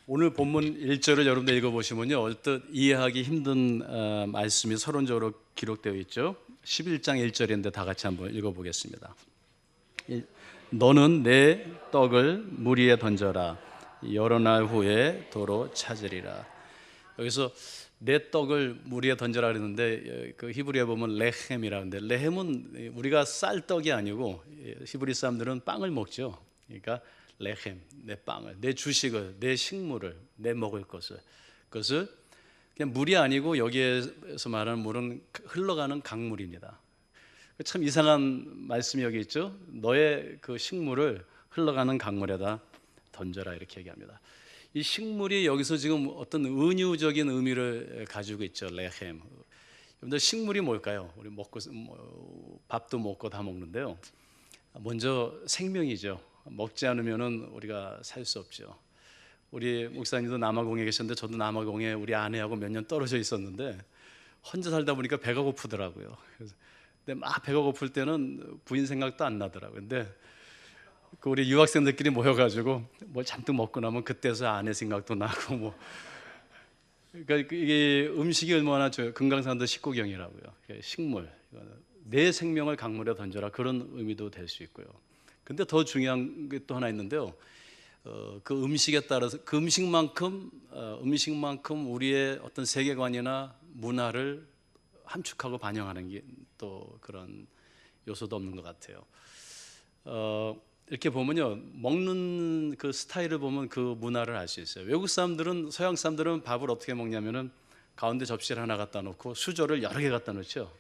오늘 본문 1절을 여러분들 읽어보시면요, 얼뜻 이해하기 힘든 말씀이 서론적으로 기록되어 있죠. 11장 1절인데 다 같이 한번 읽어보겠습니다. 너는 내 떡을 물 위에 던져라. 여러 날 후에 도로 찾으리라. 여기서 내 떡을 물 위에 던져라 그랬는데, 그 히브리어에 보면 레헴이라는데, 레헴은 우리가 쌀떡이 아니고 히브리 사람들은 빵을 먹죠. 그러니까 레헴, 내 빵을, 내 주식을, 내 식물을, 내 먹을 것을, 그것을 그냥 물이 아니고 여기에서 말하는 물은 흘러가는 강물입니다. 참 이상한 말씀이 여기 있죠. 너의 그 식물을 흘러가는 강물에다 던져라, 이렇게 얘기합니다. 이 식물이 여기서 지금 어떤 은유적인 의미를 가지고 있죠. 레헴. 여러분들, 식물이 뭘까요? 우리 먹고 밥도 먹고 다 먹는데요. 먼저 생명이죠. 먹지 않으면은 우리가 살 수 없죠. 우리 목사님도 남아공에 계셨는데, 저도 남아공에 우리 아내하고 몇 년 떨어져 있었는데 혼자 살다 보니까 배가 고프더라고요. 근데 막 배가 고플 때는 부인 생각도 안 나더라고요. 근데 그 우리 유학생들끼리 모여가지고 뭐 잔뜩 먹고 나면 그때서 아내 생각도 나고 뭐. 그러니까 이게 음식이 얼마나 금강산도 식구경이라고요. 식물, 내 생명을 강물에 던져라, 그런 의미도 될 수 있고요. 근데 더 중요한 게 또 하나 있는데요. 그 음식에 따라서 그 음식만큼 우리의 어떤 세계관이나 문화를 함축하고 반영하는 게 또 그런 요소도 없는 것 같아요. 이렇게 보면요, 먹는 그 스타일을 보면 그 문화를 알 수 있어요. 외국 사람들은, 서양 사람들은 밥을 어떻게 먹냐면은 가운데 접시를 하나 갖다 놓고 수저를 여러 개 갖다 놓죠.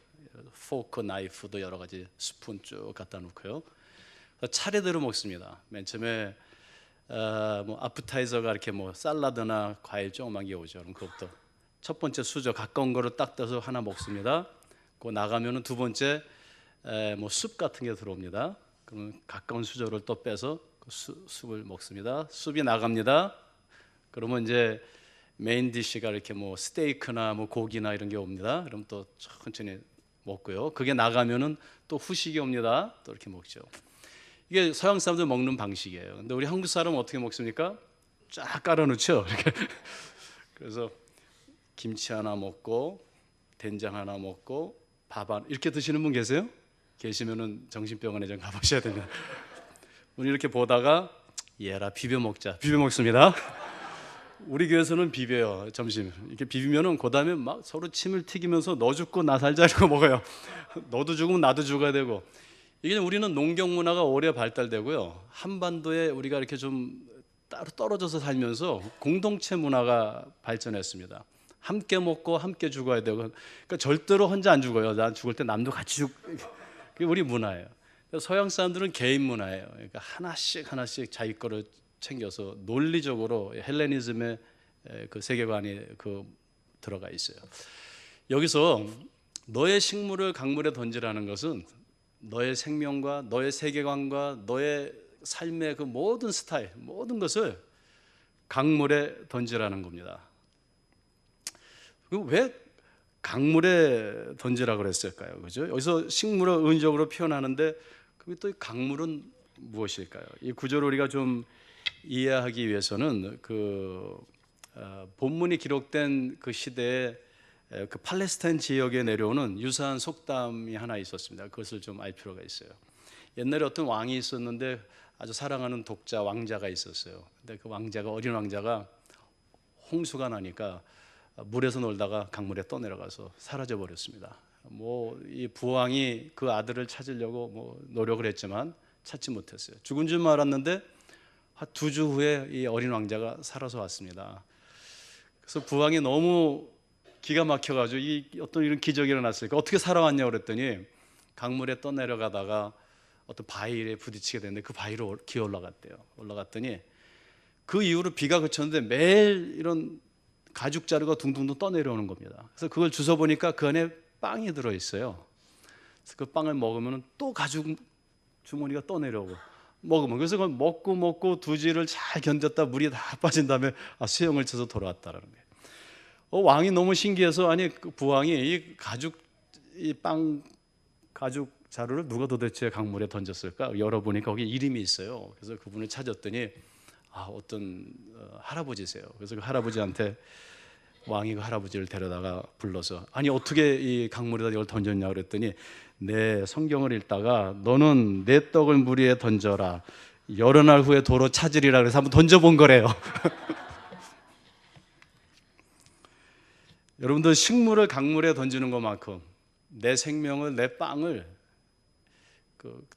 포크, 나이프도 여러 가지, 스푼 쭉 갖다 놓고요. 차례대로 먹습니다. 맨 처음에 뭐 아프타이저가 이렇게 뭐 샐러드나 과일 조그만 게 오죠. 그럼 그것부터 첫 번째 수저 가까운 거를 딱 떠서 하나 먹습니다. 그 나가면은 두 번째 뭐 숲 같은 게 들어옵니다. 그러면 가까운 수저를 또 빼서 그 숲을 먹습니다. 숲이 나갑니다. 그러면 이제 메인 디쉬가 이렇게 뭐 스테이크나 뭐 고기나 이런 게 옵니다. 그럼 또 천천히 먹고요. 그게 나가면은 또 후식이 옵니다. 또 이렇게 먹죠. 이게 서양 사람들 먹는 방식이에요. 근데 우리 한국 사람은 어떻게 먹습니까? 쫙 깔아놓죠. 이렇게. 그래서 김치 하나 먹고 된장 하나 먹고 밥 하나, 이렇게 드시는 분 계세요? 계시면은 정신병원에 좀 가보셔야 됩니다. 우리 이렇게 보다가 얘라 비벼 먹자, 비벼 먹습니다. 우리 교회에서는 비벼요. 점심 이렇게 비비면은 그 다음에 막 서로 침을 튀기면서 너 죽고 나 살자 이러고 먹어요. 너도 죽으면 나도 죽어야 되고. 이게 우리는 농경 문화가 오래 발달되고요. 한반도에 우리가 이렇게 좀 따로 떨어져서 살면서 공동체 문화가 발전했습니다. 함께 먹고 함께 죽어야 되고, 그러니까 절대로 혼자 안 죽어요. 난 죽을 때 남도 같이 죽. 그게 우리 문화예요. 서양 사람들은 개인 문화예요. 그러니까 하나씩 자기 거를 챙겨서 논리적으로 헬레니즘의 그 세계관이 그 들어가 있어요. 여기서 너의 식물을 강물에 던지라는 것은 너의 생명과 너의 세계관과 너의 삶의 그 모든 스타일, 모든 것을 강물에 던지라는 겁니다. 왜 강물에 던지라 그랬을까요? 그죠? 여기서 식물을 은적으로 표현하는데, 그럼 또 강물은 무엇일까요? 이 구절을 우리가 좀 이해하기 위해서는 그 본문이 기록된 그 시대에 그 팔레스타인 지역에 내려오는 유사한 속담이 하나 있었습니다. 그것을 좀 알 필요가 있어요. 옛날에 어떤 왕이 있었는데 아주 사랑하는 독자 왕자가 있었어요. 근데 그 왕자가, 어린 왕자가 홍수가 나니까 물에서 놀다가 강물에 떠내려가서 사라져 버렸습니다. 뭐 이 부왕이 그 아들을 찾으려고 뭐 노력을 했지만 찾지 못했어요. 죽은 줄 알았는데 한 2주 후에 이 어린 왕자가 살아서 왔습니다. 그래서 부왕이 너무 기가 막혀가지고 이 어떤 이런 기적이 일어났을까, 어떻게 살아왔냐고 그랬더니 강물에 떠내려가다가 어떤 바위에 부딪히게 됐는데 그 바위로 기어 올라갔대요. 올라갔더니 그 이후로 비가 그쳤는데 매일 이런 가죽 자루가 둥둥둥 떠내려오는 겁니다. 그래서 그걸 주워 보니까 그 안에 빵이 들어있어요. 그래서 그 빵을 먹으면 또 가죽 주머니가 떠내려오고 먹으면, 그래서 그걸 먹고 두지를 잘 견뎠다 물이 다 빠진 다음에 수영을 쳐서 돌아왔다라는 거예요. 왕이 너무 신기해서, 아니 그 부왕이 이 가죽 자루를 누가 도대체 강물에 던졌을까 열어보니까 거기 이름이 있어요. 그래서 그분을 찾았더니 어떤 할아버지세요. 그래서 그 할아버지한테 왕이 그 할아버지를 데려다가 불러서 아니 어떻게 이 강물에다 이걸 던졌냐 그랬더니 내 성경을 읽다가 너는 내 떡을 물 위에 던져라 여러 날 후에 도로 찾으리라 그래서 한번 던져본 거래요. 여러분들 식물을 강물에 던지는 것만큼 내 생명을 내 빵을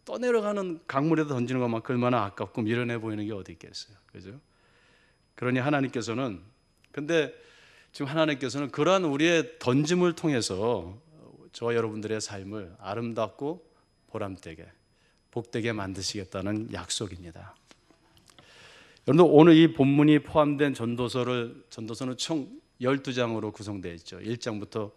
떠내려가는 강물에다 던지는 것만큼 얼마나 아깝고 미련해 보이는 게 어디 있겠어요. 그죠? 그러니 하나님께서는 근데 지금 하나님께서는 그러한 우리의 던짐을 통해서 저와 여러분들의 삶을 아름답고 보람되게 복되게 만드시겠다는 약속입니다. 여러분 오늘 이 본문이 포함된 전도서는 총 12장으로 구성되어 있죠. 1장부터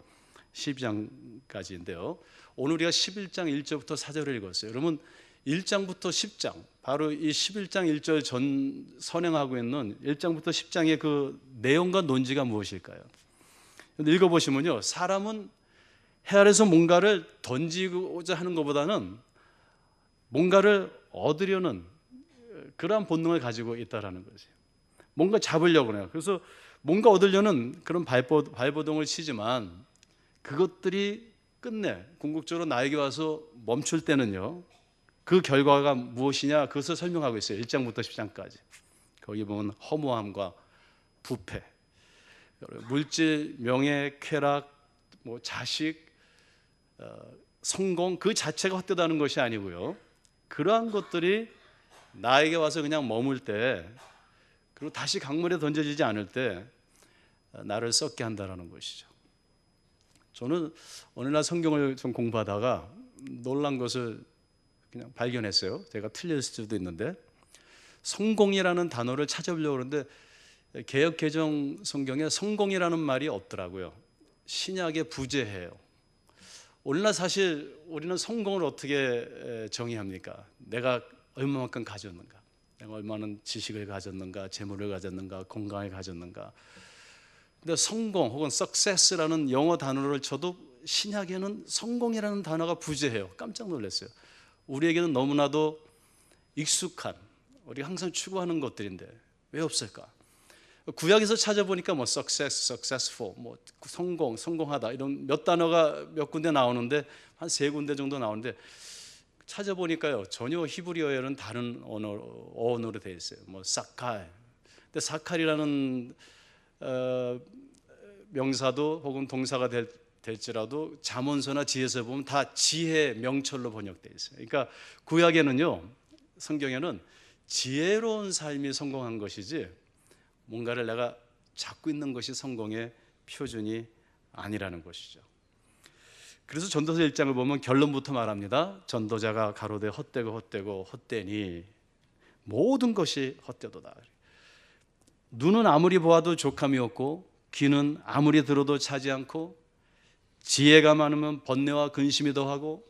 12장까지인데요. 오늘 우리가 11장 1절부터 4절을 읽었어요. 여러분 1장부터 10장 바로 이 11장 1절 전 선행하고 있는 1장부터 10장의 그 내용과 논지가 무엇일까요? 읽어보시면요, 사람은 해 아래서 뭔가를 던지고자 하는 것보다는 뭔가를 얻으려는 그러한 본능을 가지고 있다라는 거죠. 뭔가 잡으려고 해요. 그래서 뭔가 얻으려는 그런 발버둥을 치지만 그것들이 끝내 궁극적으로 나에게 와서 멈출 때는요, 그 결과가 무엇이냐 그것을 설명하고 있어요. 1장부터 10장까지 거기 보면 허무함과 부패, 물질, 명예, 쾌락, 자식, 성공 그 자체가 헛되다는 것이 아니고요, 그러한 것들이 나에게 와서 그냥 머물 때 그리고 다시 강물에 던져지지 않을 때 나를 썩게 한다는 것이죠. 저는 어느 날 성경을 좀 공부하다가 놀란 것을 그냥 발견했어요. 제가 틀릴 수도 있는데 성공이라는 단어를 찾아보려고 하는데 개역 개정 성경에 성공이라는 말이 없더라고요. 신약에 부재해요. 오늘날 사실 우리는 성공을 어떻게 정의합니까? 내가 얼마만큼 가졌는가, 내가 얼마나 지식을 가졌는가, 재물을 가졌는가, 건강을 가졌는가. 근데 성공 혹은 success라는 영어 단어를 쳐도 신약에는 성공이라는 단어가 부재해요. 깜짝 놀랐어요. 우리에게는 너무나도 익숙한, 우리가 항상 추구하는 것들인데 왜 없을까? 구약에서 찾아보니까 success, successful, 성공, 성공하다 이런 몇 단어가 몇 군데 나오는데 한 세 군데 정도 나오는데 찾아보니까요 전혀 히브리어에는 다른 언어로 되어 있어요. 사칼. 근데 사칼이라는 명사도 혹은 동사가 될지라도 잠언서나 지혜서 보면 다 지혜 명철로 번역되어 있어요. 그러니까 구약에는요, 성경에는 지혜로운 삶이 성공한 것이지 뭔가를 내가 잡고 있는 것이 성공의 표준이 아니라는 것이죠. 그래서 전도서 1장을 보면 결론부터 말합니다. 전도자가 가로되 헛되고 헛되니 모든 것이 헛되도다. 눈은 아무리 보아도 족함이 없고 귀는 아무리 들어도 차지 않고 지혜가 많으면 번뇌와 근심이 더하고,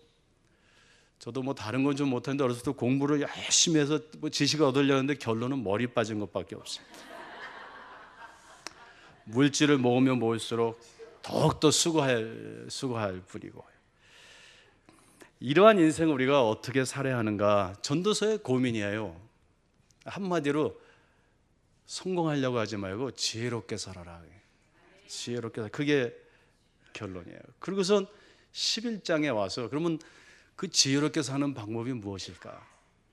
저도 다른 건 좀 못하는데 어렸을 때 공부를 열심히 해서 지식을 얻으려는데 결론은 머리 빠진 것밖에 없어요. 물질을 모으면 모을수록 더욱더 수고할 뿐이고, 이러한 인생을 우리가 어떻게 살아야 하는가 전도서의 고민이에요. 한마디로 성공하려고 하지 말고 지혜롭게 살아라. 지혜롭게 살아라. 그게 결론이에요. 그리고선 11장에 와서 그러면 그 지혜롭게 사는 방법이 무엇일까?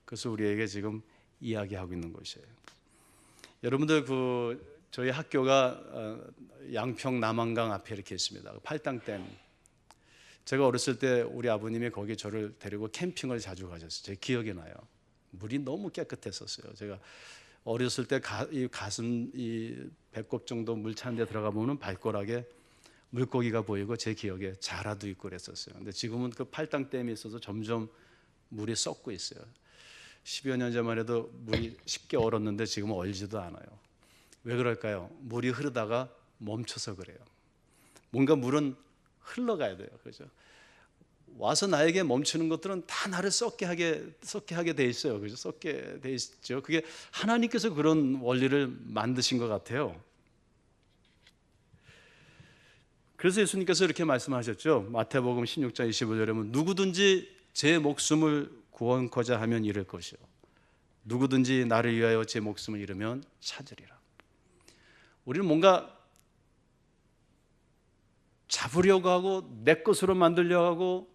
그래서 우리에게 지금 이야기하고 있는 것이에요. 여러분들 저희 학교가 양평 남한강 앞에 이렇게 있습니다. 팔당댐. 제가 어렸을 때 우리 아버님이 거기 저를 데리고 캠핑을 자주 가셨어요. 제 기억이 나요. 물이 너무 깨끗했었어요. 제가 어렸을 때 가슴 배꼽 정도 물 차는 데 들어가 보면 발가락에 물고기가 보이고 제 기억에 자라도 있고 그랬었어요. 근데 지금은 그 팔당댐이 있어서 점점 물이 썩고 있어요. 10여 년 전만 해도 물이 쉽게 얼었는데 지금은 얼지도 않아요. 왜 그럴까요? 물이 흐르다가 멈춰서 그래요. 뭔가 물은 흘러가야 돼요. 그렇죠? 와서 나에게 멈추는 것들은 다 나를 썩게 하게 돼 있어요. 그죠? 썩게 돼 있죠. 그게 하나님께서 그런 원리를 만드신 것 같아요. 그래서 예수님께서 이렇게 말씀하셨죠. 마태복음 16장 25절에 보면 누구든지 제 목숨을 구원코자 하면 잃을 것이요, 누구든지 나를 위하여 제 목숨을 잃으면 찾으리라. 우리는 뭔가 잡으려고 하고 내 것으로 만들려고 하고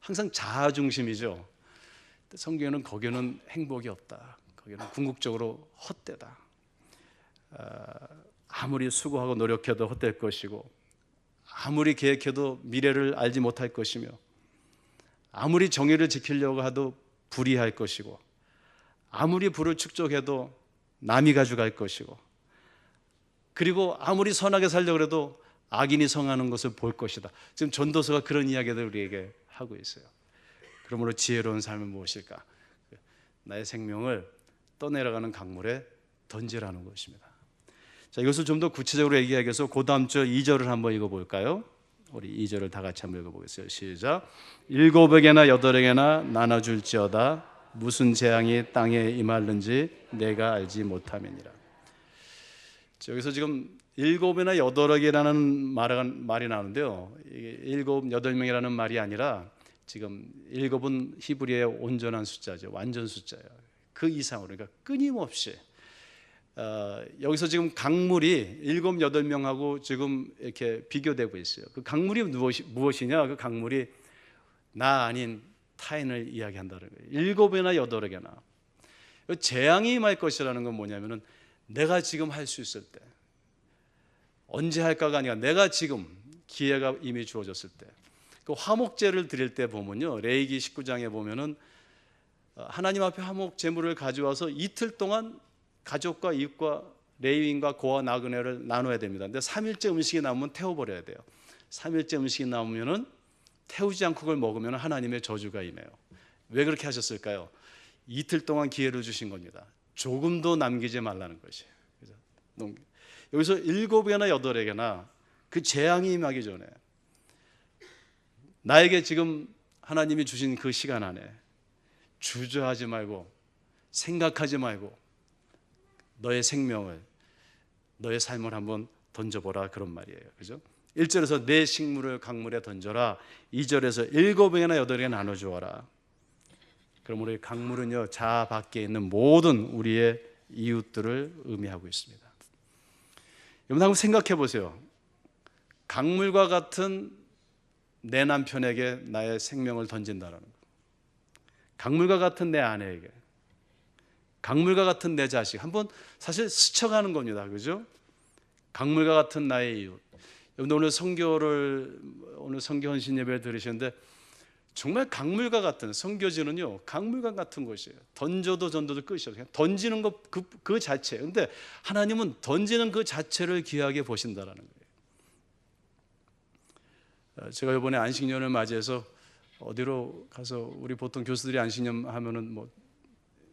항상 자아 중심이죠. 성경에는 거기는 행복이 없다. 거기는 궁극적으로 헛되다. 아무리 수고하고 노력해도 헛될 것이고, 아무리 계획해도 미래를 알지 못할 것이며, 아무리 정의를 지키려고 해도 불의할 것이고, 아무리 부를 축적해도 남이 가져갈 것이고, 그리고 아무리 선하게 살려고 해도 악인이 성하는 것을 볼 것이다. 지금 전도서가 그런 이야기를 우리에게 하고 있어요. 그러므로 지혜로운 삶은 무엇일까? 나의 생명을 떠내려가는 강물에 던지라는 것입니다. 자, 이것을 좀 더 구체적으로 얘기하기 위해서 그 다음 주 2절을 한번 읽어볼까요? 우리 2절을 다 같이 한번 읽어보겠어요. 시작. 7에게나 8에게나 나눠줄지어다 무슨 재앙이 땅에 임할는지 내가 알지 못함이니라. 여기서 지금 7이나 8에게라는 말이 나오는데요, 이게 7, 8명이라는 말이 아니라 지금 7은 히브리어의 온전한 숫자죠. 완전 숫자예요. 그 이상으로, 그러니까 끊임없이 여기서 지금 강물이 7, 8명하고 지금 이렇게 비교되고 있어요. 그 강물이 무엇이냐? 그 강물이 나 아닌 타인을 이야기한다는 거예요. 7이나 8에게나. 재앙이 임할 것이라는 건 뭐냐면은 내가 지금 할 수 있을 때, 언제 할까가 아니라 내가 지금 기회가 이미 주어졌을 때, 그 화목제를 드릴 때 보면요, 레위기 19장에 보면은 하나님 앞에 화목 제물을 가져와서 이틀 동안 가족과 이웃과 레위인과 고아 나그네를 나눠야 됩니다. 근데 3일째 음식이 남으면 태워버려야 돼요. 3일째 음식이 남으면은 태우지 않고 그걸 먹으면 하나님의 저주가 임해요. 왜 그렇게 하셨을까요? 이틀 동안 기회를 주신 겁니다. 조금도 남기지 말라는 것이에요. 여기서 7에게나 8에게나 그 재앙이 임하기 전에 나에게 지금 하나님이 주신 그 시간 안에 주저하지 말고, 생각하지 말고 너의 생명을, 너의 삶을 한번 던져보라, 그런 말이에요. 그죠? 1절에서 내 식물을 강물에 던져라. 2절에서 7에게나 8에게 나눠주어라. 그럼 우리 강물은요, 자아 밖에 있는 모든 우리의 이웃들을 의미하고 있습니다. 여러분 한번 생각해 보세요. 강물과 같은 내 남편에게 나의 생명을 던진다는 것, 강물과 같은 내 아내에게, 강물과 같은 내 자식, 한번 사실 스쳐가는 겁니다. 그죠? 강물과 같은 나의 이웃. 여러분 오늘 성교 헌신 예배를 들으시는데 정말 강물과 같은, 선교지는요 강물과 같은 곳이에요. 던져도 끝이에요. 그냥 던지는 것 그 자체. 근데 하나님은 던지는 그 자체를 귀하게 보신다라는 거예요. 제가 이번에 안식년을 맞이해서 어디로 가서, 우리 보통 교수들이 안식년 하면은 뭐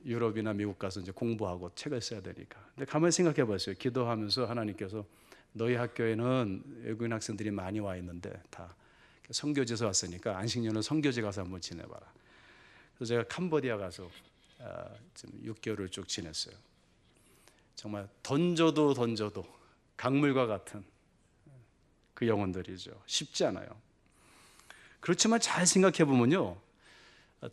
유럽이나 미국 가서 이제 공부하고 책을 써야 되니까. 근데 가만히 생각해 봤어요. 기도하면서 하나님께서 너희 학교에는 외국인 학생들이 많이 와 있는데 다 선교지에서 왔으니까 안식년을 선교지 가서 한번 지내봐라. 그래서 제가 캄보디아 가서 지금 6개월을 쭉 지냈어요. 정말 던져도 강물과 같은 그 영혼들이죠. 쉽지 않아요. 그렇지만 잘 생각해 보면요,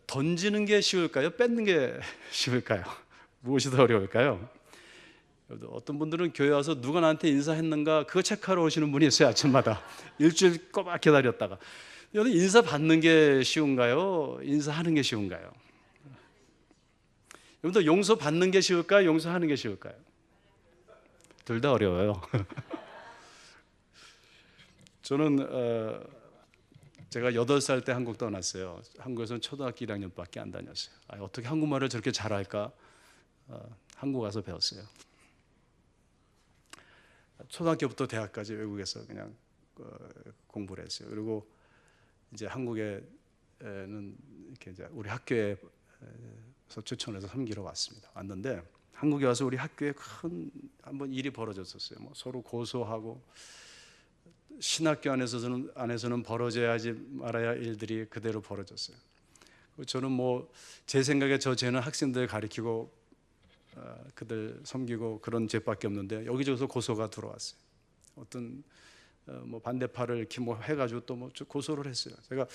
던지는 게 쉬울까요? 뺏는 게 쉬울까요? 무엇이 더 어려울까요? 어떤 분들은 교회 와서 누가 나한테 인사했는가 그거 체크하러 오시는 분이 있어요. 아침마다 일주일 꼬박 기다렸다가. 여러분 인사 받는 게 쉬운가요? 인사하는 게 쉬운가요? 여러분들 용서 받는 게 쉬울까요? 용서하는 게 쉬울까요? 둘 다 어려워요. 저는 제가 8살 때 한국 떠났어요. 한국에서는 초등학교 1학년밖에 안 다녔어요. 어떻게 한국말을 저렇게 잘할까? 한국 가서 배웠어요. 초등학교부터 대학까지 외국에서 그냥 공부를 했어요. 그리고 이제 한국에는 이렇게 이제 우리 학교에서 추천해서 섬기러 왔는데 한국에 와서 우리 학교에 큰 한번 일이 벌어졌었어요. 뭐 서로 고소하고 신학교 안에서는 벌어져야 하지 말아야 일들이 그대로 벌어졌어요. 저는 뭐 제 생각에 쟤는 학생들 가르치고 그들 섬기고 그런 죄밖에 없는데 여기저기서 고소가 들어왔어요. 어떤 뭐 반대파를 이렇게 뭐 해가지고 또 뭐 고소를 했어요. 제가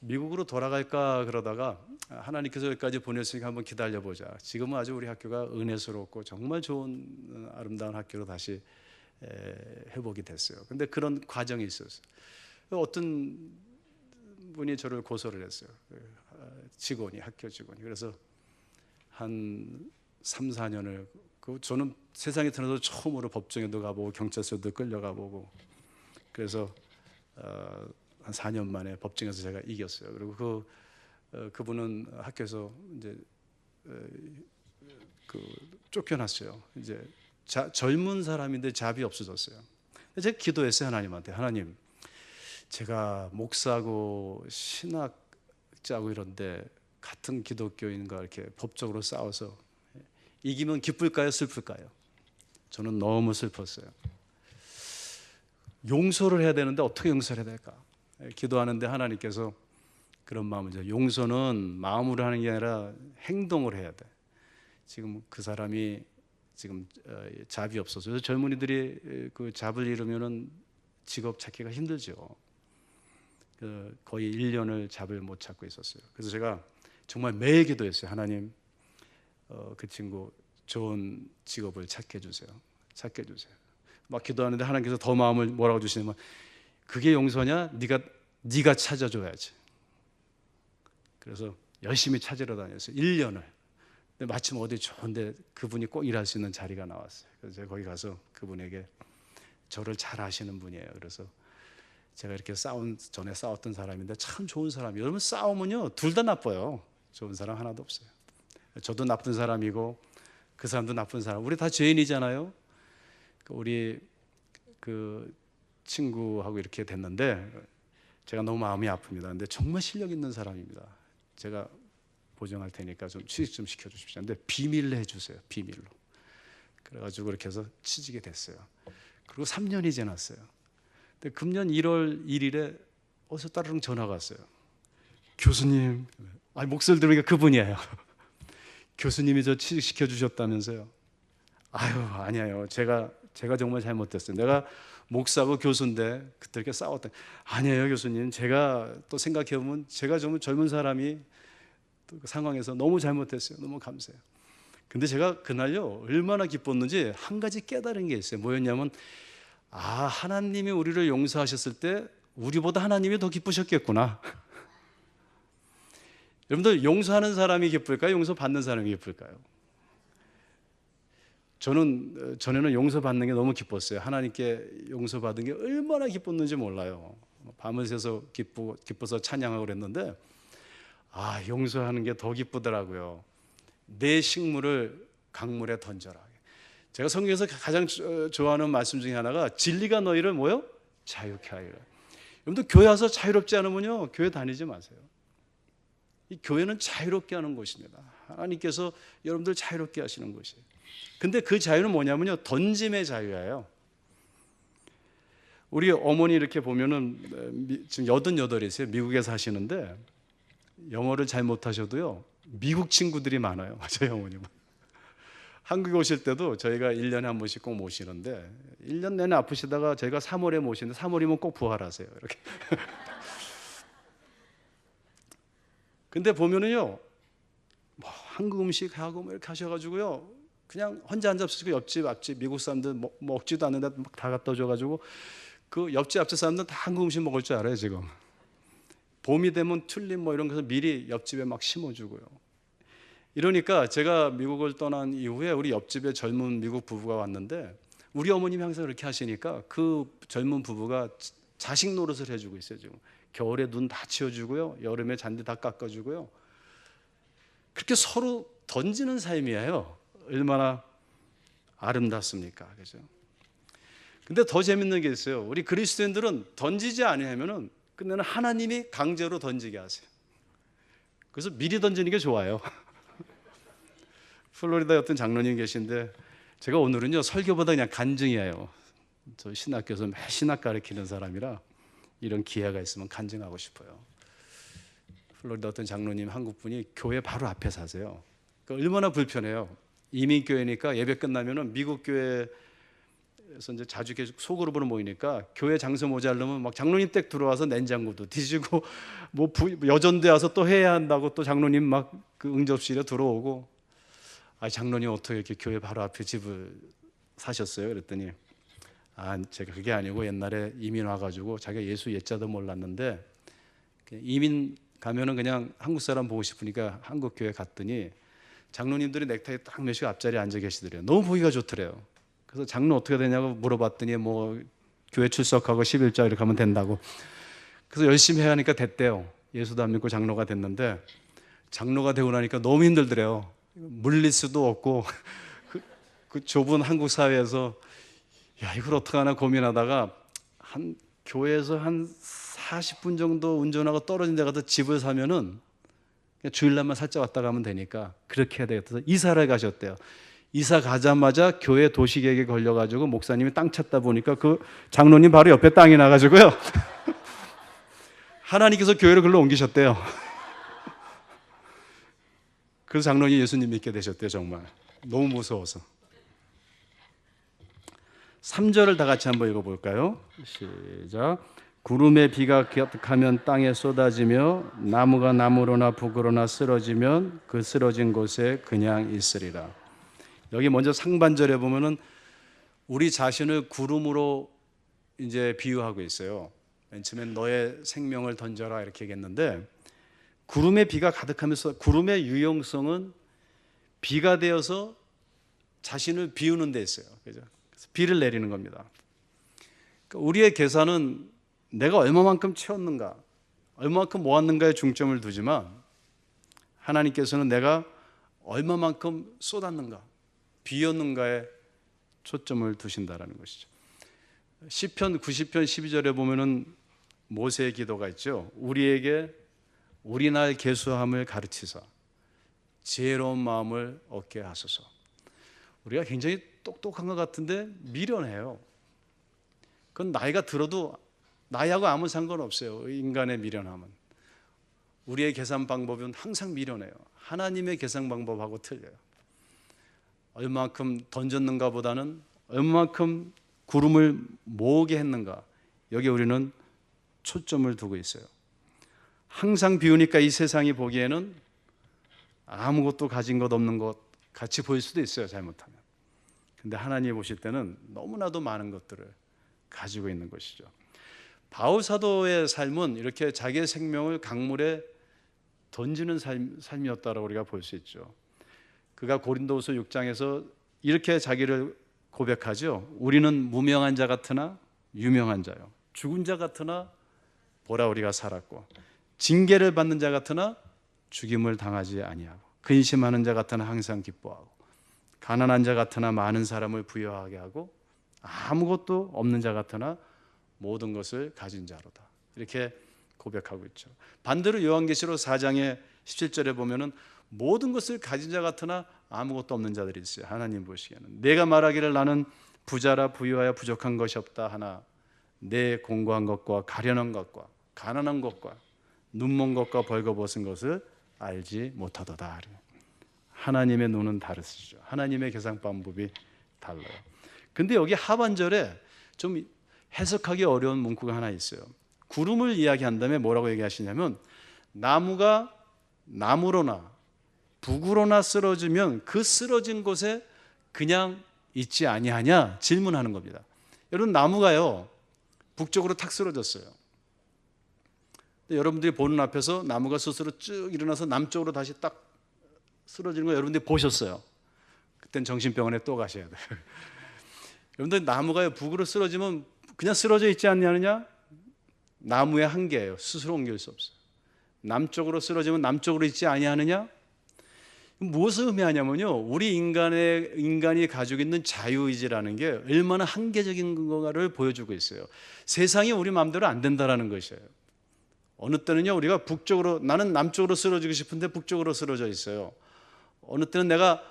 미국으로 돌아갈까 그러다가 하나님께서 여기까지 보냈으니까 한번 기다려보자. 지금은 아주 우리 학교가 은혜스럽고 정말 좋은 아름다운 학교로 다시 회복이 됐어요. 근데 그런 과정이 있었어요. 어떤 분이 저를 고소를 했어요. 직원이, 학교 직원이. 그래서 한 3, 4년을 저는 세상에 태어나서 처음으로 법정에도 가보고 경찰서도 끌려가보고 그래서 한 4년 만에 법정에서 제가 이겼어요. 그리고 그분은 학교에서 이제 쫓겨났어요. 이제 젊은 사람인데 잡이 없어졌어요. 제가 기도했어요. 하나님한테. 하나님, 제가 목사고 신학자고 이런데 같은 기독교인과 이렇게 법적으로 싸워서 이기면 기쁠까요? 슬플까요? 저는 너무 슬펐어요. 용서를 해야 되는데 어떻게 용서를 해야 될까? 기도하는데 하나님께서 그런 마음을, 용서는 마음으로 하는 게 아니라 행동을 해야 돼. 지금 그 사람이 지금 잡이 없어서 젊은이들이 그 잡을 잃으면은 직업 찾기가 힘들죠. 거의 1년을 잡을 못 찾고 있었어요. 그래서 제가 정말 매일 기도했어요. 하나님, 그 친구 좋은 직업을 찾게 해주세요. 찾게 해주세요. 막 기도하는데 하나님께서 더 마음을 뭐라고 주시냐면, 그게 용서냐? 네가 찾아줘야지. 그래서 열심히 찾으러 다녔어요. 1년을. 근데 마침 어디 좋은데 그분이 꼭 일할 수 있는 자리가 나왔어요. 그래서 제가 거기 가서 그분에게, 저를 잘 아시는 분이에요. 그래서 제가 이렇게 전에 싸웠던 사람인데 참 좋은 사람이에요. 여러분, 싸우면요 둘 다 나빠요. 좋은 사람 하나도 없어요. 저도 나쁜 사람이고 그 사람도 나쁜 사람. 우리 다 죄인이잖아요. 우리 그 친구하고 이렇게 됐는데 제가 너무 마음이 아픕니다. 근데 정말 실력 있는 사람입니다. 제가 보정할 테니까 좀 취직 좀 시켜주십시오. 근데 비밀로 해주세요. 비밀로. 그래가지고 이렇게 해서 취직이 됐어요. 그리고 3년이 지났어요. 근데 금년 1월 1일에 어디서 따르릉 전화가 왔어요. 교수님, 목소리 들으니까 그분이에요. 교수님이 저 취직시켜 주셨다면서요. 아유, 아니에요. 제가 정말 잘못됐어요. 내가 목사고 교수인데 그때 이렇게 싸웠다. 아니에요, 교수님. 제가 또 생각해보면 제가 정말 젊은 사람이 또 그 상황에서 너무 잘못했어요. 너무 감사해요. 근데 제가 그날요 얼마나 기뻤는지 한 가지 깨달은 게 있어요. 뭐였냐면, 하나님이 우리를 용서하셨을 때 우리보다 하나님이 더 기쁘셨겠구나. 여러분들, 용서하는 사람이 기쁠까요? 용서받는 사람이 기쁠까요? 저는 전에는 용서받는 게 너무 기뻤어요. 하나님께 용서받은 게 얼마나 기뻤는지 몰라요. 밤을 새서 기뻐서 찬양하고 그랬는데, 용서하는 게 더 기쁘더라고요. 내 식물을 강물에 던져라. 제가 성경에서 가장 좋아하는 말씀 중에 하나가, 진리가 너희를 뭐요? 자유케 하리라. 여러분들, 교회 와서 자유롭지 않으면요 교회 다니지 마세요. 이 교회는 자유롭게 하는 곳입니다. 하나님께서 여러분들 자유롭게 하시는 곳이에요. 근데 그 자유는 뭐냐면요, 던짐의 자유예요. 우리 어머니 이렇게 보면은 지금 88이세요. 미국에 사시는데 영어를 잘 못하셔도요 미국 친구들이 많아요. 저희 어머님은. 한국에 오실 때도 저희가 1년에 한 번씩 꼭 모시는데, 1년 내내 아프시다가 저희가 3월에 모시는데 3월이면 꼭 부활하세요. 이렇게. 근데 보면은요, 뭐 한국 음식 하고 뭐 이렇게 하셔가지고요, 그냥 혼자 앉아서 옆집 앞집 미국 사람들 먹지도 않는데 막 다 갖다 줘가지고 그 옆집 앞집 사람들 다 한국 음식 먹을 줄 알아요. 지금 봄이 되면 튤립 뭐 이런 것을 미리 옆집에 막 심어주고요. 이러니까 제가 미국을 떠난 이후에 우리 옆집에 젊은 미국 부부가 왔는데, 우리 어머님이 항상 그렇게 하시니까 그 젊은 부부가 자식 노릇을 해주고 있어요. 지금 겨울에 눈 다 치워주고요, 여름에 잔디 다 깎아주고요. 그렇게 서로 던지는 삶이에요. 얼마나 아름답습니까? 그죠? 근데 더 재밌는 게 있어요. 우리 그리스도인들은 던지지 않으면은 끝내는 하나님이 강제로 던지게 하세요. 그래서 미리 던지는 게 좋아요. 플로리다에 어떤 장로님 계신데, 제가 오늘은요 설교보다 그냥 간증이에요. 저 신학교에서 매 신학 가르치는 사람이라 이런 기회가 있으면 간증하고 싶어요. 플로리다 어떤 장로님 한국분이 교회 바로 앞에 사세요. 그러니까 얼마나 불편해요. 이민교회니까 예배 끝나면은 미국 교회 교회에서 이제 자주 계속 소그룹으로 모이니까 교회 장소 모자르면 막 장로님 댁 들어와서 냉장고도 뒤지고 뭐 여전대 와서 또 해야 한다고 또 장로님 막 그 응접실에 들어오고, 아, 장로님 어떻게 이렇게 교회 바로 앞에 집을 사셨어요? 그랬더니 제가 그게 아니고 옛날에 이민 와가지고 자기가 예수 예자도 몰랐는데 이민 가면은 그냥 한국 사람 보고 싶으니까 한국 교회 갔더니 장로님들이 넥타이 딱 매시고 앞자리에 앉아 계시더래요. 너무 보기가 좋더래요. 그래서 장로 어떻게 되냐고 물어봤더니 뭐 교회 출석하고 11조 이렇게 하면 된다고. 그래서 열심히 해야 하니까 됐대요. 예수도 안 믿고 장로가 됐는데, 장로가 되고 나니까 너무 힘들더래요. 물릴 수도 없고 그 좁은 한국 사회에서 야, 이걸 어떡하나 고민하다가 한 교회에서 한 40분 정도 운전하고 떨어진 데 가서 집을 사면은 그냥 주일날만 살짝 왔다 가면 되니까 그렇게 해야 되겠다. 이사를 가셨대요. 이사 가자마자 교회 도시계획에 걸려가지고 목사님이 땅 찾다 보니까 그 장로님 바로 옆에 땅이 나가지고요. 하나님께서 교회를 글로 옮기셨대요. 그래서 장로님 예수님 믿게 되셨대요. 정말 너무 무서워서. 3절을 다 같이 한번 읽어볼까요? 시작. 구름에 비가 가득하면 땅에 쏟아지며 나무가 나무로나 북으로나 쓰러지면 그 쓰러진 곳에 그냥 있으리라. 여기 먼저 상반절에 보면은 우리 자신을 구름으로 이제 비유하고 있어요. 맨 처음엔 너의 생명을 던져라 이렇게 얘기했는데, 구름에 비가 가득하면서 구름의 유용성은 비가 되어서 자신을 비우는 데 있어요. 그죠? 그래서 비를 내리는 겁니다. 그러니까 우리의 계산은 내가 얼마만큼 채웠는가, 얼마만큼 모았는가에 중점을 두지만 하나님께서는 내가 얼마만큼 쏟았는가, 비웠는가에 초점을 두신다라는 것이죠. 시편 90편 12절에 보면은 모세의 기도가 있죠. 우리에게 우리 날 계수함을 가르치사 지혜로운 마음을 얻게 하소서. 우리가 굉장히 똑똑한 것 같은데 미련해요. 그건 나이가 들어도 나이하고 아무 상관없어요. 인간의 미련함은. 우리의 계산 방법은 항상 미련해요. 하나님의 계산 방법하고 틀려요. 얼마만큼 던졌는가 보다는 얼마만큼 구름을 모으게 했는가, 여기에 우리는 초점을 두고 있어요. 항상 비우니까 이 세상이 보기에는 아무것도 가진 것 없는 것 같이 보일 수도 있어요, 잘못하면. 근데 하나님이 보실 때는 너무나도 많은 것들을 가지고 있는 것이죠. 바울 사도의 삶은 이렇게 자기의 생명을 강물에 던지는 삶이었다라고 우리가 볼 수 있죠. 그가 고린도후서 6장에서 이렇게 자기를 고백하죠. 우리는 무명한 자 같으나 유명한 자요, 죽은 자 같으나 보라 우리가 살았고, 징계를 받는 자 같으나 죽임을 당하지 아니하고, 근심하는 자 같으나 항상 기뻐하고, 가난한 자 같으나 많은 사람을 부유하게 하고, 아무것도 없는 자 같으나 모든 것을 가진 자로다. 이렇게 고백하고 있죠. 반대로 요한계시록 4장의 17절에 보면은 모든 것을 가진 자 같으나 아무것도 없는 자들이 있어요. 하나님 보시기에는 내가 말하기를 나는 부자라 부유하여 부족한 것이 없다 하나 내 공고한 것과 가련한 것과 가난한 것과 눈먼 것과 벌거벗은 것을 알지 못하도다. 하나님의 눈은 다르시죠. 하나님의 계산 방법이 달라요. 근데 여기 하반절에 좀 해석하기 어려운 문구가 하나 있어요. 구름을 이야기한 다음에 뭐라고 얘기하시냐면, 나무가 나무로나 북으로나 쓰러지면 그 쓰러진 곳에 그냥 있지 아니하냐 질문하는 겁니다. 여러분, 나무가요 북쪽으로 탁 쓰러졌어요. 여러분들이 보는 앞에서 나무가 스스로 쭉 일어나서 남쪽으로 다시 딱 쓰러지는 거 여러분들이 보셨어요. 그땐 정신병원에 또 가셔야 돼요. 여러분들, 나무가 북으로 쓰러지면 그냥 쓰러져 있지 않느냐? 나무의 한계예요. 스스로 옮길 수 없어요. 남쪽으로 쓰러지면 남쪽으로 있지 아니하느냐? 무엇을 의미하냐면요, 우리 인간이 가지고 있는 자유의지라는 게 얼마나 한계적인 거를 보여주고 있어요. 세상이 우리 마음대로 안 된다라는 것이에요. 어느 때는요, 우리가 북쪽으로, 나는 남쪽으로 쓰러지고 싶은데 북쪽으로 쓰러져 있어요. 어느 때는 내가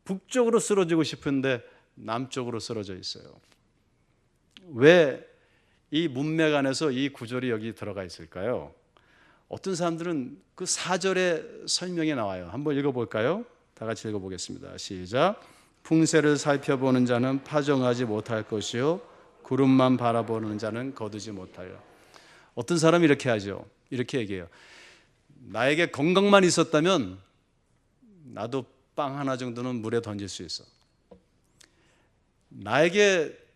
북쪽으로 쓰러지고 싶은데 남쪽으로 쓰러져 있어요. 왜 이 문맥 안에서 이 구절이 여기 들어가 있을까요? 어떤 사람들은 그 4절의 설명이 나와요. 한번 읽어볼까요? 다 같이 읽어보겠습니다. 시작. 풍세를 살펴보는 자는 파종하지 못할 것이요 구름만 바라보는 자는 거두지 못하리라. 어떤 사람이 이렇게 하죠. 이렇게 얘기해요. 나에게 건강만 있었다면 나도 빵 하나 정도는 물에 던질 수 있어.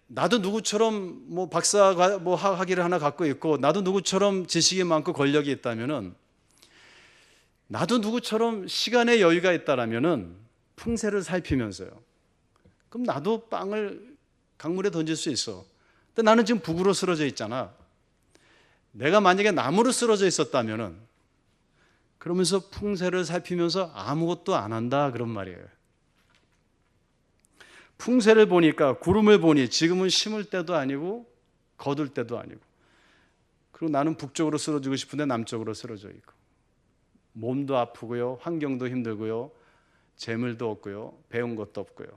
나도 누구처럼 뭐 박사 뭐 학위를 하나 갖고 있고, 나도 누구처럼 지식이 많고 권력이 있다면은, 나도 누구처럼 시간의 여유가 있다라면은 풍세를 살피면서요. 그럼 나도 빵을 강물에 던질 수 있어. 근데 나는 지금 북으로 쓰러져 있잖아. 내가 만약에 남으로 쓰러져 있었다면은, 그러면서 풍세를 살피면서 아무것도 안 한다 그런 말이에요. 풍세를 보니까, 구름을 보니 지금은 심을 때도 아니고 거둘 때도 아니고, 그리고 나는 북쪽으로 쓰러지고 싶은데 남쪽으로 쓰러져 있고, 몸도 아프고요, 환경도 힘들고요, 재물도 없고요, 배운 것도 없고요.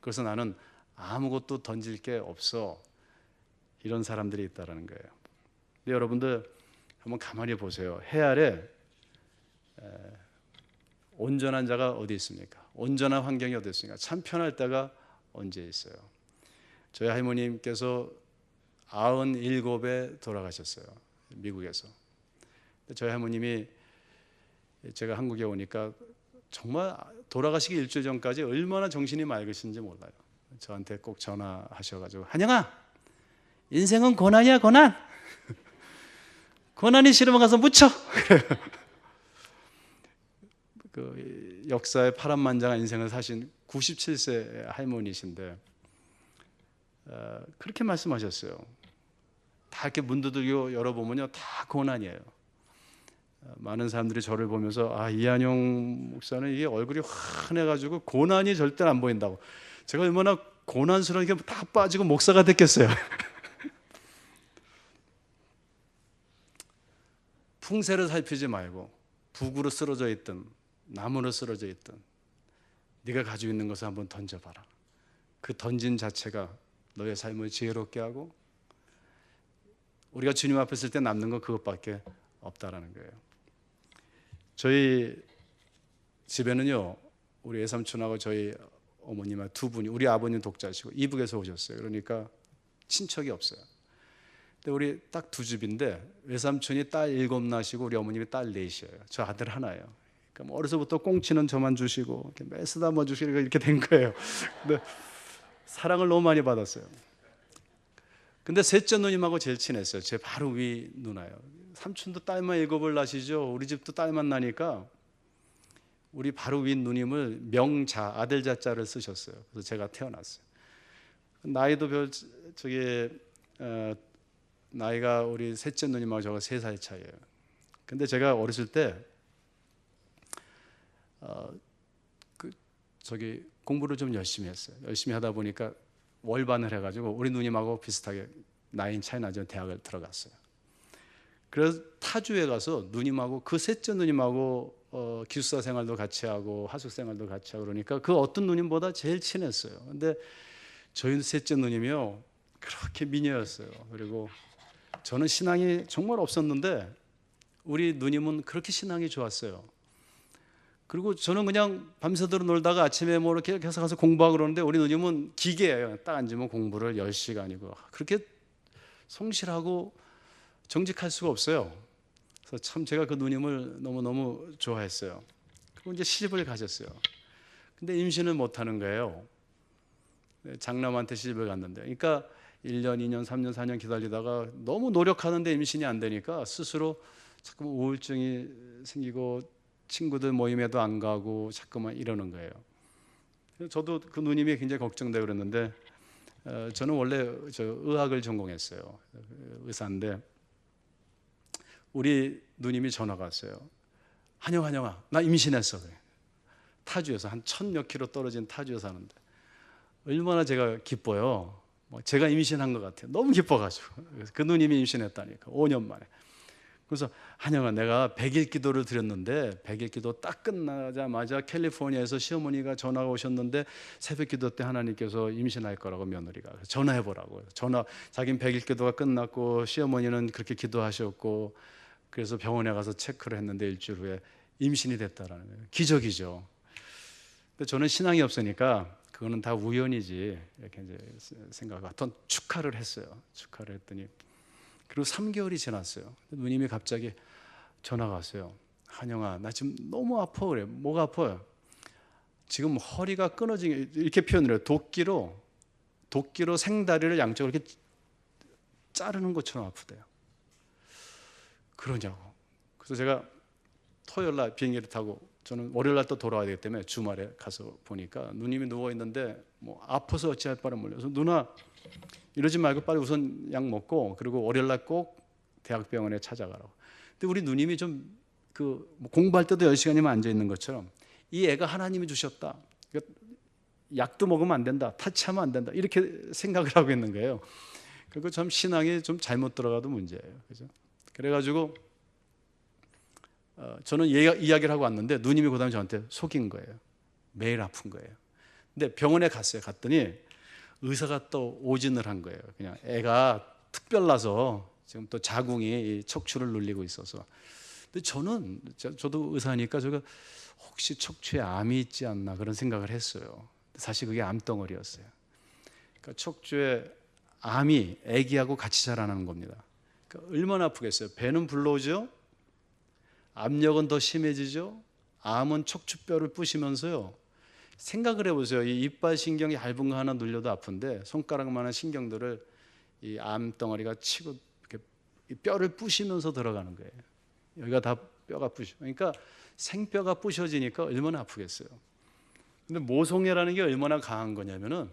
그래서 나는 아무것도 던질 게 없어. 이런 사람들이 있다는 거예요. 근데 여러분들 한번 가만히 보세요. 해 아래 온전한 자가 어디 있습니까? 온전한 환경이 어디 있습니까? 참 편할 때가 언제 있어요? 저희 할머님께서 97에 돌아가셨어요. 미국에서. 저희 할머님이 제가 한국에 오니까 정말 돌아가시기 일주일 전까지 얼마나 정신이 맑으신지 몰라요. 저한테 꼭 전화하셔가지고, 한영아, 인생은 고난이야, 고난. 고난이 싫으면 가서 묻혀. 그 역사의 파란만장한 인생을 사신 97세 할머니신데 그렇게 말씀하셨어요. 다 이렇게 문 두들겨 열어보면요, 다 고난이에요. 많은 사람들이 저를 보면서, 이한용 목사는 이게 얼굴이 환해가지고 고난이 절대 안 보인다고. 제가 얼마나 고난스러우니까 다 빠지고 목사가 됐겠어요. 풍세를 살피지 말고 북으로 쓰러져 있든 남으로 쓰러져 있든 네가 가지고 있는 것을 한번 던져봐라. 그 던진 자체가 너의 삶을 지혜롭게 하고, 우리가 주님 앞에 있을 때 남는 건 그것밖에 없다라는 거예요. 저희 집에는요, 우리 외삼촌하고 저희 어머님하고 두 분이, 우리 아버님 독자시고 이북에서 오셨어요. 그러니까 친척이 없어요. 근데 우리 딱 두 집인데, 외삼촌이 딸 7 낳으시고 우리 어머님이 딸 4이에요. 저 아들 하나예요. 그러니까 뭐 어려서부터 꽁치는 저만 주시고 이렇게 쓰다만 주시고 이렇게 된 거예요. 근데 사랑을 너무 많이 받았어요. 근데 셋째 누님하고 제일 친했어요. 제 바로 위 누나예요. 삼촌도 딸만 7을 낳으시죠. 우리 집도 딸만 나니까 우리 바로 위 누님을 명자, 아들 자자를 쓰셨어요. 그래서 제가 태어났어요. 나이도 나이가 우리 셋째 누님하고 저가 3살 차이예요. 근데 제가 어렸을 때 공부를 좀 열심히 했어요. 열심히 하다 보니까 월반을 해가지고 우리 누님하고 비슷하게 나이 차이 나죠. 대학을 들어갔어요. 그래서 타주에 가서 누님하고, 그 셋째 누님하고 기숙사 생활도 같이 하고 하숙 생활도 같이 하고, 그러니까 그 어떤 누님보다 제일 친했어요. 근데 저희 셋째 누님이요, 그렇게 미녀였어요. 그리고 저는 신앙이 정말 없었는데 우리 누님은 그렇게 신앙이 좋았어요. 그리고 저는 그냥 밤새도록 놀다가 아침에 뭐 이렇게 해서 가서 공부하고 그러는데, 우리 누님은 기계예요. 딱 앉으면 공부를 10시간이고 그렇게 성실하고 정직할 수가 없어요. 그래서 참 제가 그 누님을 너무너무 좋아했어요. 그리고 이제 시집을 가셨어요. 근데 임신을 못하는 거예요. 장남한테 시집을 갔는데, 그러니까 1년, 2년, 3년, 4년 기다리다가 너무 노력하는데 임신이 안 되니까 스스로 자꾸 우울증이 생기고 친구들 모임에도 안 가고 자꾸만 이러는 거예요. 저도 그 누님이 굉장히 걱정되고 그랬는데, 저는 원래 의학을 전공했어요. 의사인데 우리 누님이 전화가 왔어요. 한영아, 나 임신했어. 타주에서 한 1000몇 킬로 떨어진 타주에서 하는데 얼마나 제가 기뻐요. 제가 임신한 것 같아요. 너무 기뻐가지고. 그 누님이 임신했다니까 5년 만에. 그래서 한영아, 내가 100일 기도를 드렸는데 100일 기도 딱 끝나자마자 캘리포니아에서 시어머니가 전화가 오셨는데, 새벽 기도 때 하나님께서 임신할 거라고, 며느리가 전화해보라고. 자긴 100일 기도가 끝났고 시어머니는 그렇게 기도하셨고, 그래서 병원에 가서 체크를 했는데 일주일 후에 임신이 됐다라는 거예요. 기적이죠. 근데 저는 신앙이 없으니까 그거는 다 우연이지 이렇게 이제 생각하고 하여튼 축하를 했어요. 축하를 했더니 그리고 3개월이 지났어요. 누님이 갑자기 전화가 왔어요. 한영아, 나 지금 너무 아파. 그래. 뭐가 아파요? 지금 허리가 끊어진, 이렇게 표현을 해요. 도끼로 생다리를 양쪽으로 이렇게 자르는 것처럼 아프대요. 그러냐고. 그래서 제가 토요일 날 비행기를 타고 저는 월요일 날 또 돌아와야 되기 때문에 주말에 가서 보니까 누님이 누워 있는데 뭐 아파서 어찌할 바를 몰라서 누나 이러지 말고 빨리 우선 약 먹고 그리고 월요일 날 꼭 대학병원에 찾아가라고. 근데 우리 누님이 좀 뭐 공부할 때도 10시간이면 앉아 있는 것처럼 이 애가 하나님이 주셨다. 그러니까 약도 먹으면 안 된다. 타치하면 안 된다. 이렇게 생각을 하고 있는 거예요. 그리고 참 신앙이 좀 잘못 들어가도 문제예요. 그죠? 그래가지고 저는 이야기를 하고 왔는데 누님이 그다음에 저한테 속인 거예요. 매일 아픈 거예요. 근데 병원에 갔어요. 갔더니 의사가 또 오진을 한 거예요. 그냥 애가 특별나서 지금 또 자궁이 척추를 눌리고 있어서. 근데 저도 의사니까 제가 혹시 척추에 암이 있지 않나 그런 생각을 했어요. 사실 그게 암덩어리였어요. 그러니까 척추에 암이 아기하고 같이 자라나는 겁니다. 그러니까 얼마나 아프겠어요. 배는 불러오죠. 압력은 더 심해지죠. 암은 척추뼈를 부시면서요. 생각을 해보세요. 이 이빨 신경이 얇은 거 하나 눌려도 아픈데 손가락만한 신경들을 이 암덩어리가 치고 이렇게 뼈를 부시면서 들어가는 거예요. 여기가 다 뼈가 부셔. 그러니까 생뼈가 부셔지니까 얼마나 아프겠어요. 근데 모성애라는 게 얼마나 강한 거냐면은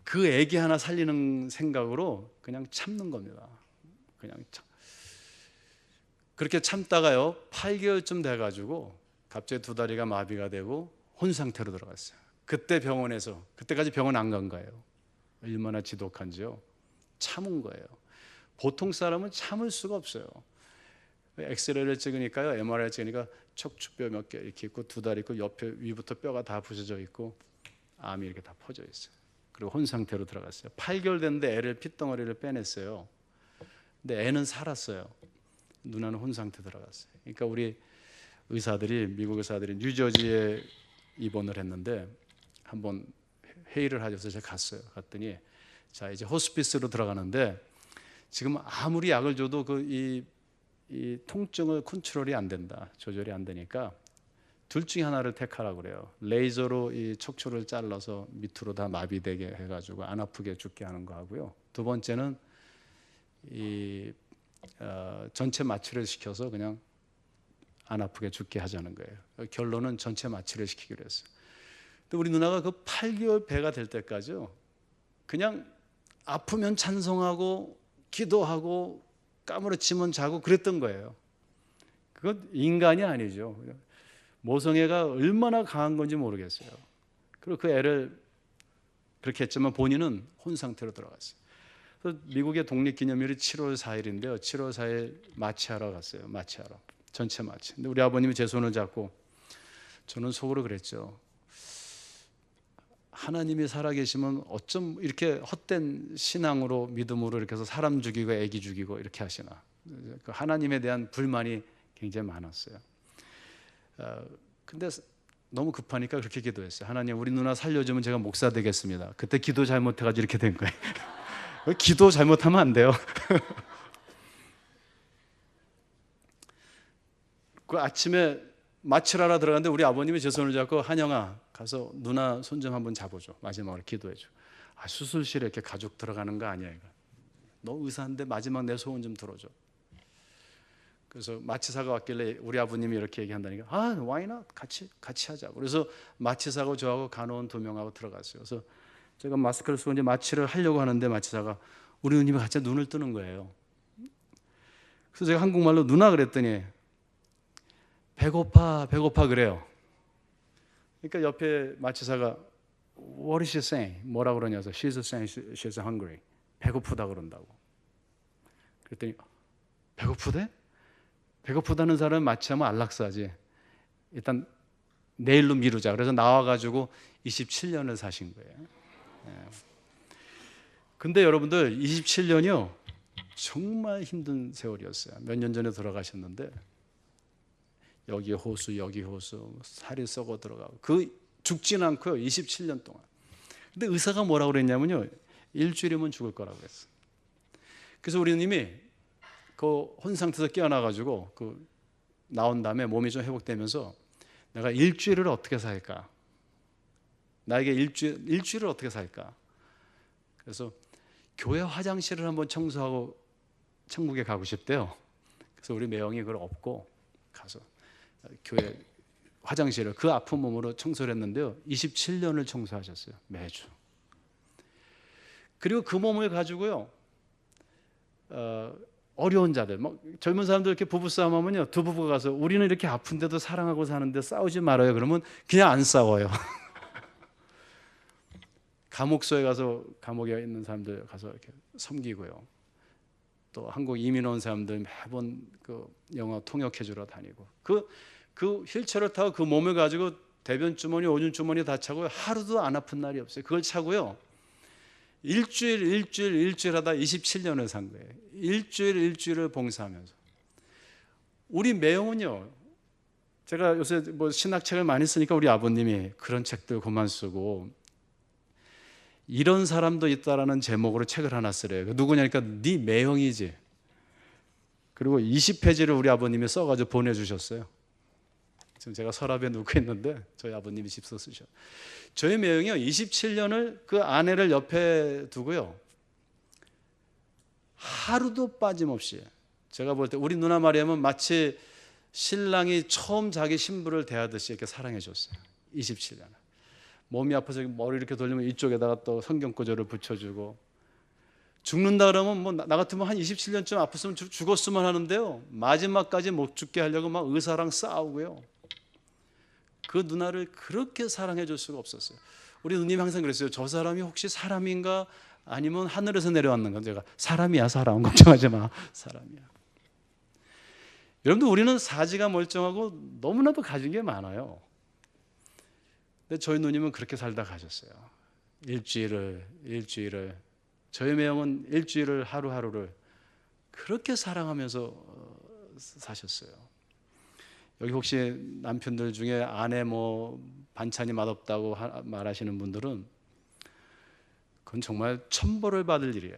그 애기 하나 살리는 생각으로 그냥 참는 겁니다. 그냥 그렇게 참다가요 8개월쯤 돼가지고 갑자기 두 다리가 마비가 되고 혼 상태로 들어갔어요. 그때까지 병원 안 간 거예요. 얼마나 지독한지요. 참은 거예요. 보통 사람은 참을 수가 없어요. 엑스레이를 찍으니까요, MRI 찍으니까 척추뼈 몇 개 이렇게 있고 두 다리 있고 옆에 위부터 뼈가 다 부서져 있고 암이 이렇게 다 퍼져 있어요. 그리고 혼 상태로 들어갔어요. 8개월 됐는데 애를 핏덩어리를 빼냈어요. 근데 애는 살았어요. 누나는 혼 상태 들어갔어요. 그러니까 우리 미국 의사들이 뉴저지에 입원을 했는데 한번 회의를 하셔서 제가 갔더니 자 이제 호스피스로 들어가는데 지금 아무리 약을 줘도 이 통증을 컨트롤이 안 된다. 조절이 안 되니까 둘 중에 하나를 택하라고 그래요. 레이저로 이 척추를 잘라서 밑으로 다 마비되게 해가지고 안 아프게 죽게 하는 거 하고요. 두 번째는 전체 마취를 시켜서 그냥 안 아프게 죽게 하자는 거예요. 결론은 전체 마취를 시키기로 했어요. 근데 우리 누나가 그 8개월 배가 될 때까지요. 그냥 아프면 찬송하고 기도하고 까무러치면 자고 그랬던 거예요. 그건 인간이 아니죠. 모성애가 얼마나 강한 건지 모르겠어요. 그리고 그 애를 그렇게 했지만 본인은 혼 상태로 들어갔어요. 그래서 미국의 독립기념일이 7월 4일인데요. 7월 4일 마취하러 갔어요. 마취하러. 전체 마취. 근데 우리 아버님이 제 손을 잡고 저는 속으로 그랬죠. 하나님이 살아계시면 어쩜 이렇게 헛된 신앙으로 믿음으로 이렇게 해서 사람 죽이고 애기 죽이고 이렇게 하시나. 그 하나님에 대한 불만이 굉장히 많았어요. 근데 너무 급하니까 그렇게 기도했어요. 하나님 우리 누나 살려주면 제가 목사 되겠습니다. 그때 기도 잘못해가지고 이렇게 된 거예요. 기도 잘못하면 안 돼요. 그 아침에 마취를 하러 들어갔는데 우리 아버님이 제 손을 잡고 한영아 가서 누나 손 좀 한번 잡아줘. 마지막으로 기도해줘. 수술실에 이렇게 가족 들어가는 거 아니야 이거. 너 의사인데 마지막 내 소원 좀 들어줘. 그래서 마취사가 왔길래 우리 아버님이 이렇게 얘기한다니까 why not? 같이 하자고. 그래서 마취사고 저하고 간호원 2명하고 들어갔어요. 그래서 제가 마스크를 쓰고 이제 마취를 하려고 하는데 마취사가 우리 누님이 같이 눈을 뜨는 거예요. 그래서 제가 한국말로 누나 그랬더니 배고파 그래요. 그러니까 옆에 마취사가 What is she saying? 뭐라 그러냐서 She's saying she's hungry. 배고프다 그런다고. 그랬더니 배고프대? 배고프다는 사람은 마취하면 안락사지. 일단 내일로 미루자. 그래서 나와가지고 27년을 사신 거예요. 근데 여러분들 27년이요 정말 힘든 세월이었어요. 몇 년 전에 돌아가셨는데 여기 호수 살이 썩어 들어가고 그 죽진 않고요 27년 동안. 근데 의사가 뭐라고 그랬냐면요, 일주일이면 죽을 거라고 그랬어. 그래서 우리 누님이 그 혼 상태에서 깨어나가지고 그 나온 다음에 몸이 좀 회복되면서 내가 일주일을 어떻게 살까? 나에게 일주일을 어떻게 살까? 그래서 교회 화장실을 한번 청소하고 천국에 가고 싶대요. 그래서 우리 매형이 그걸 업고 가서 교회 화장실을 그 아픈 몸으로 청소를 했는데요, 27년을 청소하셨어요, 매주. 그리고 그 몸을 가지고요, 어려운 자들, 뭐 젊은 사람들 이렇게 부부싸움 하면요, 두 부부가 가서 우리는 이렇게 아픈데도 사랑하고 사는데 싸우지 말아요. 그러면 그냥 안 싸워요. 감옥소에 가서 감옥에 있는 사람들 가서 이렇게 섬기고요. 또 한국 이민 온 사람들 매번 그 영어 통역해 주러 다니고 그 휠체어를 타고 그 몸을 가지고 대변 주머니, 오줌 주머니 다 차고요. 하루도 안 아픈 날이 없어요. 그걸 차고요. 일주일 하다 27년을 산 거예요. 일주일을 봉사하면서. 우리 매형은요, 제가 요새 뭐 신학책을 많이 쓰니까 우리 아버님이 그런 책들 그만 쓰고 이런 사람도 있다라는 제목으로 책을 하나 쓰래요. 누구냐니까 네 매형이지. 그리고 20페이지를 우리 아버님이 써가지고 보내주셨어요. 지금 제가 서랍에 놓고 있는데 저희 아버님이 집서 쓰셔. 저희 매형이요, 27년을 그 아내를 옆에 두고요, 하루도 빠짐없이, 제가 볼 때 우리 누나 마리아는 마치 신랑이 처음 자기 신부를 대하듯이 이렇게 사랑해 줬어요. 27년. 몸이 아파서 머리 이렇게 돌리면 이쪽에다가 또 성경 구절을 붙여주고, 죽는다 그러면 뭐 나 같으면 한 27년쯤 아팠으면 죽었으면 하는데요, 마지막까지 못 죽게 하려고 막 의사랑 싸우고요. 그 누나를 그렇게 사랑해 줄 수가 없었어요. 우리 누님이 항상 그랬어요. 저 사람이 혹시 사람인가 아니면 하늘에서 내려왔는가. 제가 사람이야, 사람. 걱정하지 마, 사람이야. 여러분들, 우리는 사지가 멀쩡하고 너무나도 가진 게 많아요. 근데 저희 누님은 그렇게 살다 가셨어요. 일주일을 저희 매형은 일주일을, 하루하루를 그렇게 사랑하면서 사셨어요. 여기 혹시 남편들 중에 아내 뭐 반찬이 맛없다고 말하시는 분들은 그건 정말 천벌을 받을 일이에요.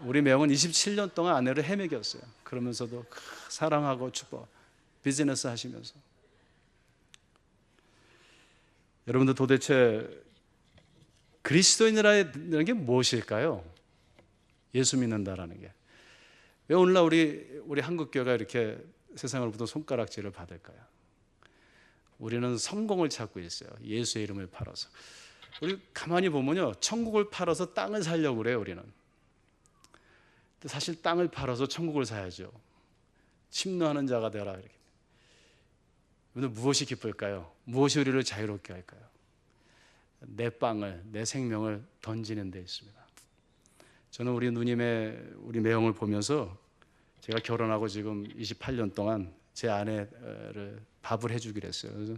우리 매형은 27년 동안 아내를 헤매겼어요. 그러면서도 사랑하고 축복, 비즈니스 하시면서. 여러분들, 도대체 그리스도인이라는 게 무엇일까요? 예수 믿는다라는 게. 왜 오늘날 우리 한국 교회가 이렇게 세상으로부터 손가락질을 받을까요? 우리는 성공을 찾고 있어요. 예수의 이름을 팔아서. 우리 가만히 보면요, 천국을 팔아서 땅을 사려고 그래요, 우리는. 근데 사실 땅을 팔아서 천국을 사야죠. 침노하는 자가 되라, 이렇게. 여러분들, 무엇이 기쁠까요? 무엇이 우리를 자유롭게 할까요? 내 빵을, 내 생명을 던지는 데 있습니다. 저는 우리 우리 매형을 보면서, 제가 결혼하고 지금 28년 동안 제 아내를 밥을 해주기로 했어요. 그래서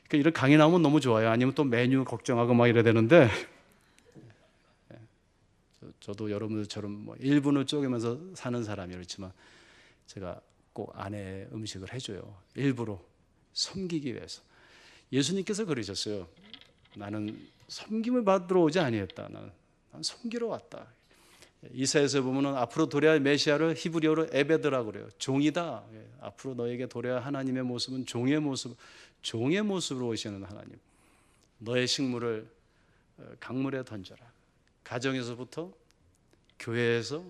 그러니까 이런 강의 나오면 너무 좋아요. 아니면 또 메뉴 걱정하고 막 이래야 되는데, 저도 여러분들처럼 뭐 1분을 쪼개면서 사는 사람이 그렇지만 제가 꼭 아내 음식을 해줘요. 일부러 섬기기 위해서. 예수님께서 그러셨어요. 나는 섬김을 받으러 오지 아니했다. 난 섬기러 왔다. 이사야서 보면은 앞으로 도래할 할 메시아를 히브리어로 에베드라고 그래요. 종이다. 앞으로 너에게 도래할 하나님의 모습은 종의 모습으로 오시는 하나님. 너의 식물을 강물에 던져라. 가정에서부터, 교회에서.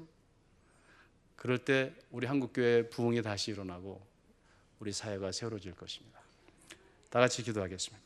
그럴 때 우리 한국교회의 부흥이 다시 일어나고 우리 사회가 세워질 것입니다. 다 같이 기도하겠습니다.